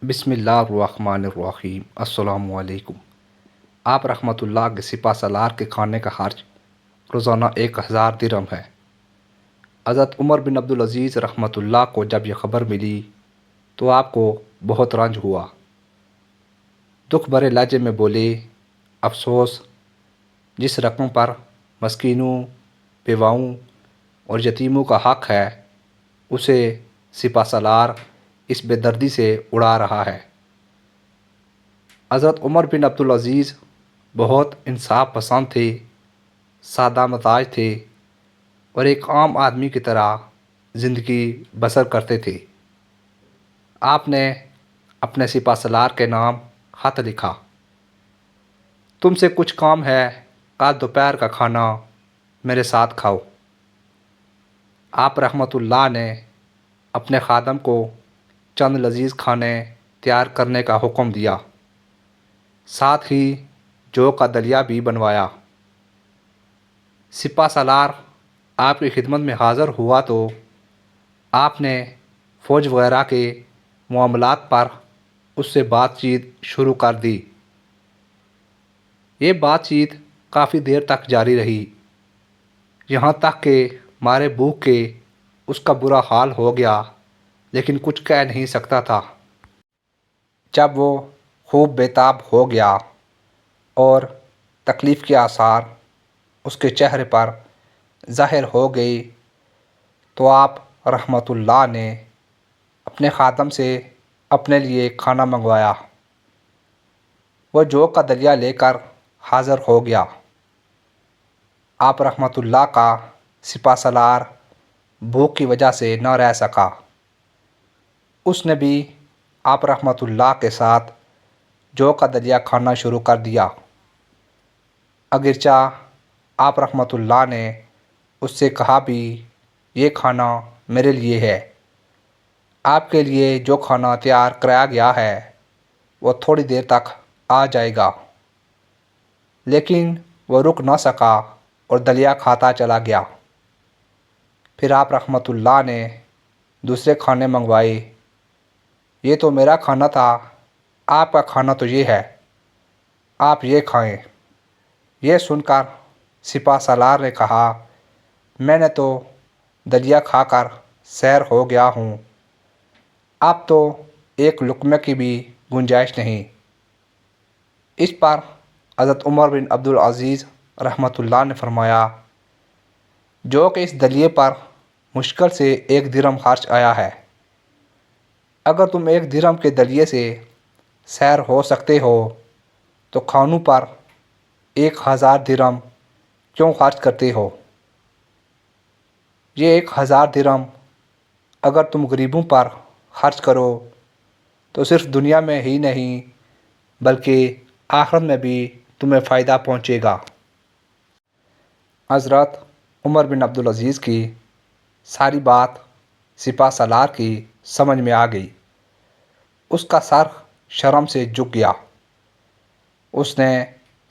بسم اللہ الرحمن الرحیم۔ السلام علیکم۔ آپ رحمۃ اللہ کے سپہ سالار کے کھانے کا خرچ روزانہ 1000 درہم ہے۔ حضرت عمر بن عبدالعزیز رحمۃ اللہ کو جب یہ خبر ملی تو آپ کو بہت رنج ہوا۔ دکھ بھرے لہجے میں بولے، افسوس، جس رقم پر مسکینوں، بیواؤں اور یتیموں کا حق ہے اسے سپہ سالار اس بے دردی سے اڑا رہا ہے۔ حضرت عمر بن عبدالعزیز بہت انصاف پسند تھے، سادہ مزاج تھے اور ایک عام آدمی کی طرح زندگی بسر کرتے تھے۔ آپ نے اپنے سپہ سالار کے نام خط لکھا، تم سے کچھ کام ہے، کل دوپہر کا کھانا میرے ساتھ کھاؤ۔ آپ رحمۃ اللہ نے اپنے خادم کو چند لذیذ کھانے تیار کرنے کا حکم دیا، ساتھ ہی جو کا دلیا بھی بنوایا۔ سپہ سالار آپ کی خدمت میں حاضر ہوا تو آپ نے فوج وغیرہ کے معاملات پر اس سے بات چیت شروع کر دی۔ یہ بات چیت کافی دیر تک جاری رہی، یہاں تک کہ مارے بھوک کے اس کا برا حال ہو گیا، لیکن کچھ کہہ نہیں سکتا تھا۔ جب وہ خوب بیتاب ہو گیا اور تکلیف کے آثار اس کے چہرے پر ظاہر ہو گئی تو آپ رحمۃ اللہ نے اپنے خادم سے اپنے لیے کھانا منگوایا۔ وہ جو کا دلیا لے کر حاضر ہو گیا۔ آپ رحمۃ اللہ کا سپہ سالار بھوک کی وجہ سے نہ رہ سکا۔ اس نے بھی آپ رحمۃ اللہ کے ساتھ جو کا دلیا کھانا شروع کر دیا، اگرچہ آپ رحمۃ اللہ نے اس سے کہا بھی یہ کھانا میرے لیے ہے، آپ کے لیے جو کھانا تیار کرایا گیا ہے وہ تھوڑی دیر تک آ جائے گا، لیکن وہ رک نہ سکا اور دلیا کھاتا چلا گیا۔ پھر آپ رحمۃ اللہ نے دوسرے کھانے منگوائے، یہ تو میرا کھانا تھا، آپ کا کھانا تو یہ ہے، آپ یہ کھائیں۔ یہ سن کر سپہ سالار نے کہا، میں نے تو دلیا کھا کر سیر ہو گیا ہوں، اب تو ایک لقمے کی بھی گنجائش نہیں۔ اس پر حضرت عمر بن عبدالعزیز رحمۃ اللہ نے فرمایا، جو کہ اس دلیے پر مشکل سے 1 درہم خرچ آیا ہے، اگر تم 1 درہم کے دلیے سے سیر ہو سکتے ہو تو کھانوں پر 1000 درہم کیوں خرچ کرتے ہو؟ یہ 1000 درہم اگر تم غریبوں پر خرچ کرو تو صرف دنیا میں ہی نہیں بلکہ آخرت میں بھی تمہیں فائدہ پہنچے گا۔ حضرت عمر بن عبدالعزیز کی ساری بات سپہ سالار کی سمجھ میں آ گئی۔ اس کا سر شرم سے جھک گیا۔ اس نے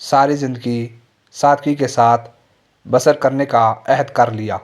ساری زندگی سادگی کے ساتھ بسر کرنے کا عہد کر لیا۔